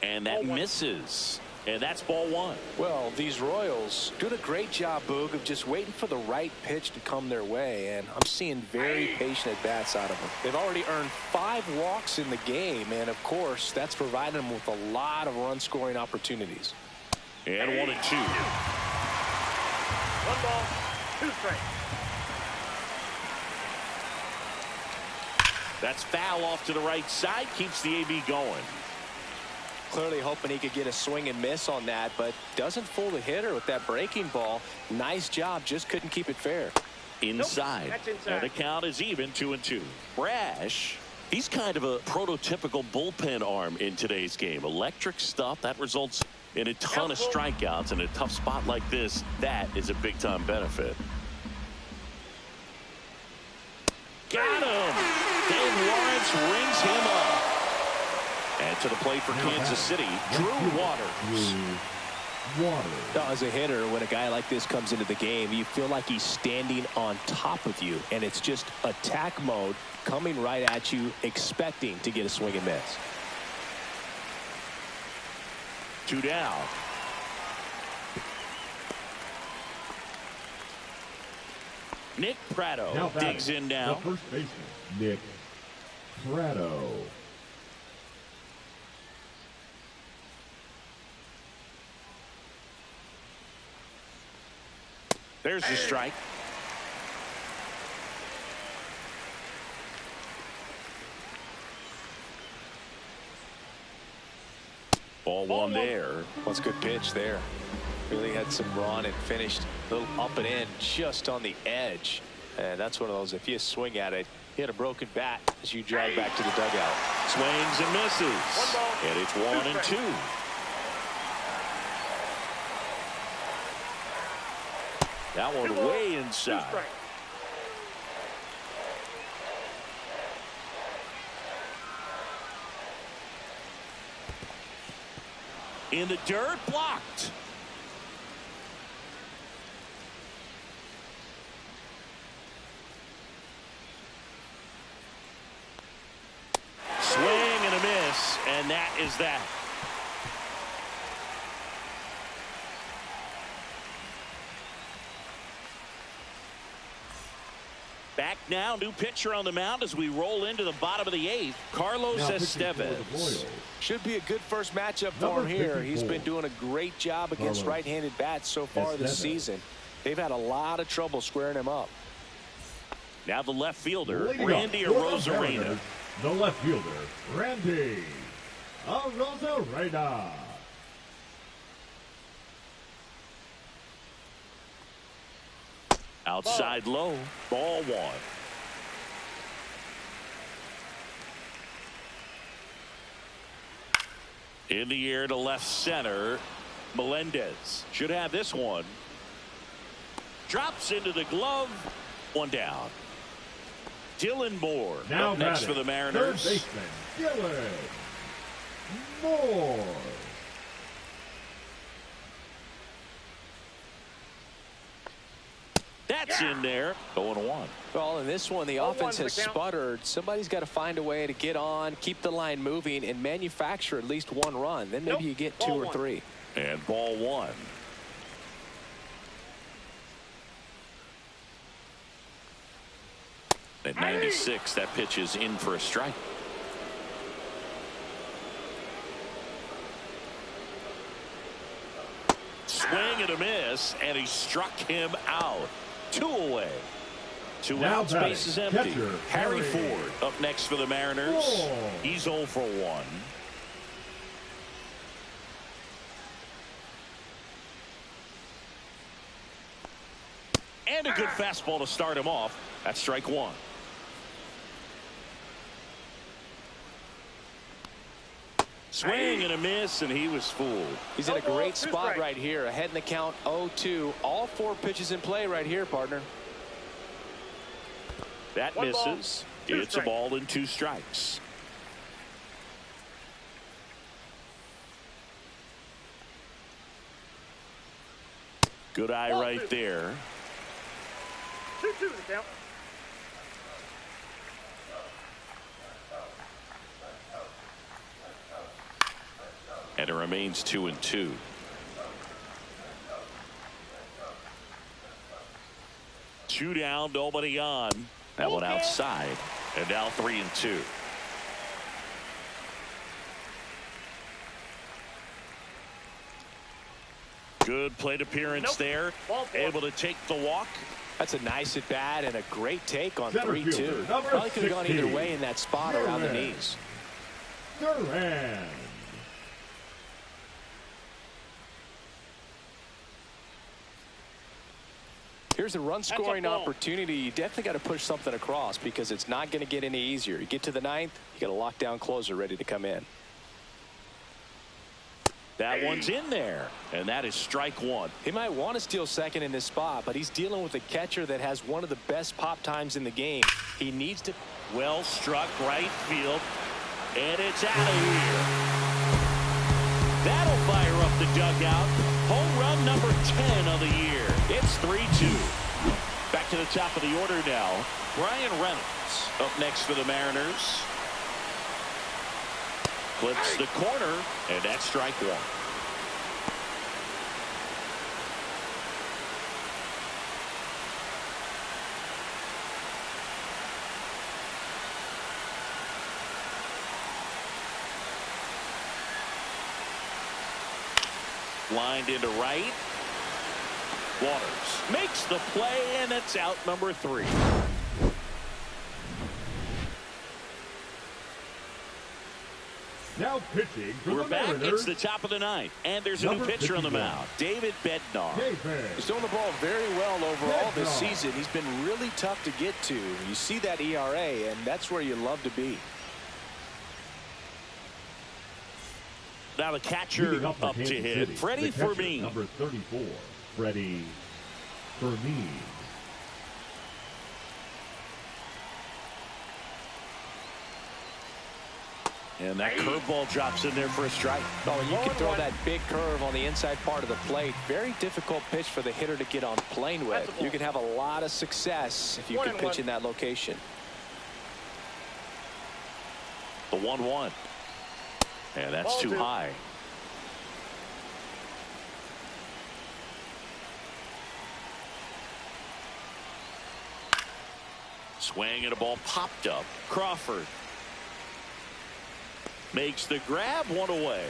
And that misses. And that's ball one. Well, these Royals doing a great job, Boog, of just waiting for the right pitch to come their way. And I'm seeing very patient at-bats out of them. They've already earned 5 walks in the game. And, of course, that's providing them with a lot of run-scoring opportunities. And 1-2. 1 ball, 2 strikes. That's foul off to the right side. Keeps the AB going. Clearly hoping he could get a swing and miss on that, but doesn't fool the hitter with that breaking ball. Nice job, just couldn't keep it fair. Inside. That's inside. And the count is even, 2-2. Brash, he's kind of a prototypical bullpen arm in today's game. Electric stuff that results in a ton of strikeouts. In a tough spot like this, that is a big time benefit. Got him. Dave Lawrence rings him up. And to the plate for Kansas City, Drew Waters. Now, as a hitter, when a guy like this comes into the game, you feel like he's standing on top of you, and it's just attack mode coming right at you, expecting to get a swing and miss. 2 down. Nick Pratto Now digs in now. The first baseman, Nick Pratto. There's the strike. Ball one there. That's a good pitch there. Really had some run and finished a little up and in just on the edge. And that's one of those, if you swing at it, hit a broken bat as you drag back to the dugout. Swings and misses. And it's 1-2. That one way inside. In the dirt, blocked. Swing and a miss, and that is that. Back now, new pitcher on the mound as we roll into the bottom of the 8th. Carlos Estevez. Should be a good first matchup for him here. He's been doing a great job against right-handed bats so far this season. They've had a lot of trouble squaring him up. Now the left fielder, Randy Arozarena. The left fielder, Randy Arozarena. Outside low, ball one. In the air to left center, Melendez should have this one. Drops into the glove, one down. Dylan Moore Now up next for the Mariners. Third baseman, Dylan Moore. That's in there. 0-1. Well, in this one, the offense has sputtered. Somebody's got to find a way to get on, keep the line moving, and manufacture at least one run. Then maybe you get 2 or 3. And ball one. At 96, that pitch is in for a strike. Swing and a miss, and he struck him out. 2 away. 2 outs, base is empty. Catcher, Harry Ford up next for the Mariners. He's 0 for 1. And a good fastball to start him off. That's strike 1. Swing and a miss, and he was fooled. He's in a great spot right here. Ahead in the count, 0-2. All 4 pitches in play right here, partner. That misses. It's a ball and 2 strikes. Good eye right there. 2-2 the count. And it remains 2-2. Two down, nobody on. That one outside. And now 3-2. Good plate appearance there. Able to take the walk. That's a nice at bat and a great take on 3-2. Number Probably could have gone 16. either way in that spot around the knees. Duran. Here's a run-scoring opportunity. You definitely got to push something across because it's not going to get any easier. You get to the 9th, you got a lockdown closer ready to come in. That one's in there, and that is strike 1. He might want to steal second in this spot, but he's dealing with a catcher that has one of the best pop times in the game. He needs to. Well struck right field, and it's out of here. That'll fire up the dugout. Home run number 10 of the year. It's 3-2. Back to the top of the order now. Brian Reynolds up next for the Mariners. Clips the corner, and that's strike 1. Lined into right. Waters makes the play, and it's out number 3. Now pitching for We're the back. Mariners. It's the top of the 9th, and there's a new pitcher on the mound, David Bednar. He's doing the ball very well overall this season. He's been really tough to get to. You see that ERA, and that's where you love to be. Now the catcher up to hit, Freddie Fermin. Number 34, Freddie Fermin. And that curveball drops in there for a strike. Oh, and you can throw that big curve on the inside part of the plate. Very difficult pitch for the hitter to get on plane with. You can have a lot of success if you can pitch in that location. The 1-1. And that's too high. Swing and a ball popped up. Crawford makes the grab, 1 away.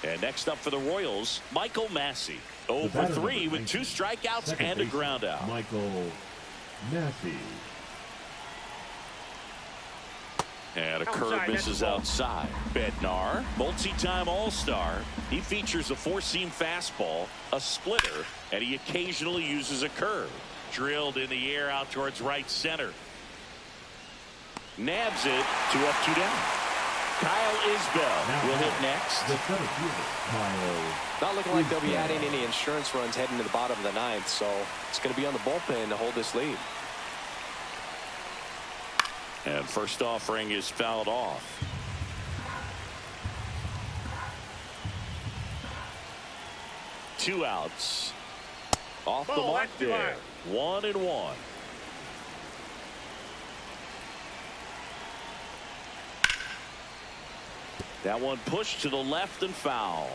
And next up for the Royals, Michael Massey. 0 for 3 with 2 strikeouts and a ground out. Michael Massey. And a curve misses outside. Bednar, multi-time All-Star. He features a 4-seam fastball, a splitter, and he occasionally uses a curve. Drilled in the air out towards right center. Nabs it, 2 up, 2 down. Kyle Isbell will hit next. The center fielder, Kyle. Not looking like they'll be adding any insurance runs heading to the bottom of the 9th, so it's going to be on the bullpen to hold this lead. And first offering is fouled off. Two outs. Off the mark there. 1-1. That one pushed to the left and foul.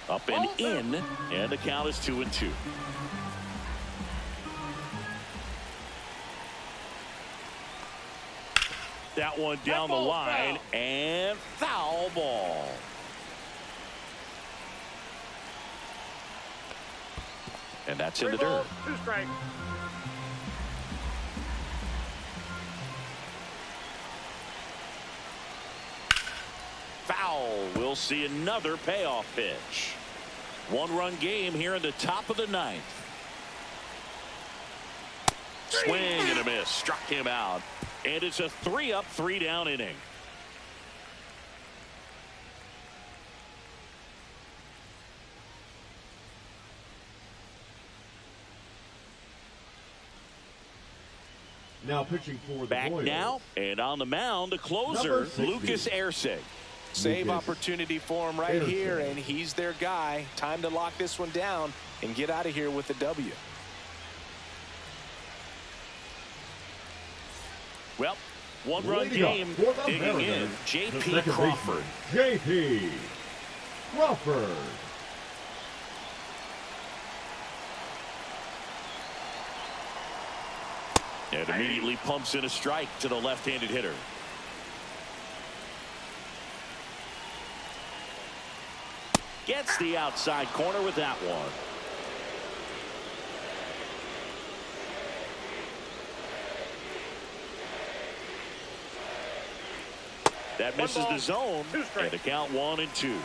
Up and in, and the count is 2-2. That one down the line, and foul ball. And that's in the dirt. 2 strikes. Foul. We'll see another payoff pitch. 1-run game here in the top of the 9th. Swing and a miss. Struck him out. And it's a 3-up, 3-down inning. Now pitching for the Back Royals. now, and on the mound, the closer, Lucas Erceg. Save opportunity for him right here, and he's their guy. Time to lock this one down and get out of here with the W. Well, 1-run game digging in. J.P. Crawford. J.P. Crawford. And immediately pumps in a strike to the left-handed hitter. Gets the outside corner with that one. That misses the zone, and the count 1-2.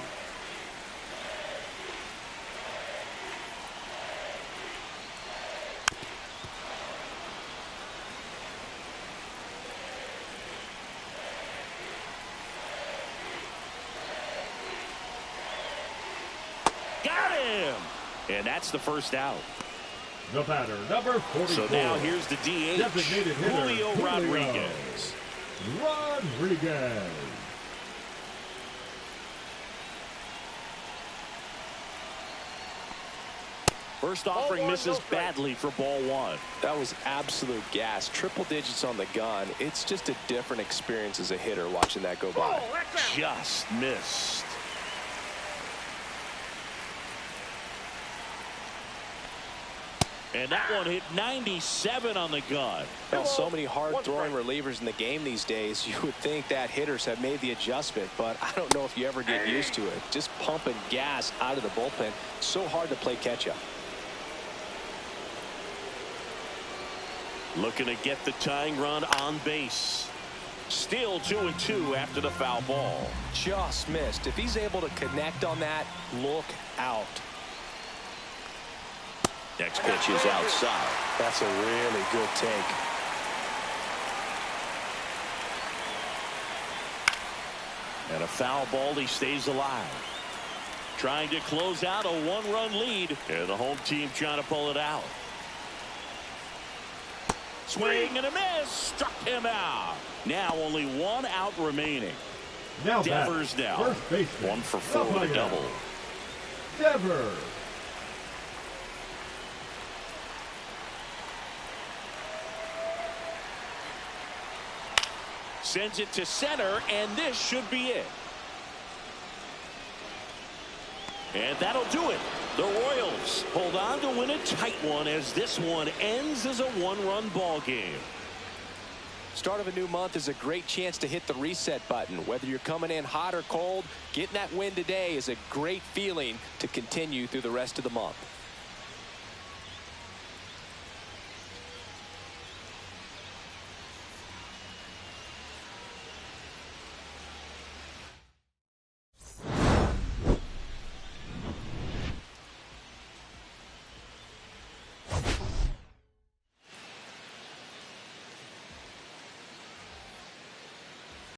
Got him! And that's the first out. The batter, number 44. So now here's the DH, Designated hitter, Julio Rodriguez. Rodriguez. First offering misses badly for ball 1. That was absolute gas. Triple digits on the gun. It's just a different experience as a hitter watching that go by. Just missed. And that one hit 97 on the gun. Well, so many hard-throwing relievers in the game these days. You would think that hitters have made the adjustment, but I don't know if you ever get used to it. Just pumping gas out of the bullpen. So hard to play catch-up. Looking to get the tying run on base. Still 2-2 after the foul ball. Just missed. If he's able to connect on that, look out. Next pitch is outside. That's a really good take. And a foul ball, he stays alive. Trying to close out a one-run lead. And the home team trying to pull it out. Swing and a miss. Struck him out. Now only one out remaining. Now Devers now. First baseman. 1 for 4 with a double. Devers. Sends it to center, and this should be it. And that'll do it. The Royals hold on to win a tight one as this one ends as a one-run ball game. Start of a new month is a great chance to hit the reset button. Whether you're coming in hot or cold, getting that win today is a great feeling to continue through the rest of the month.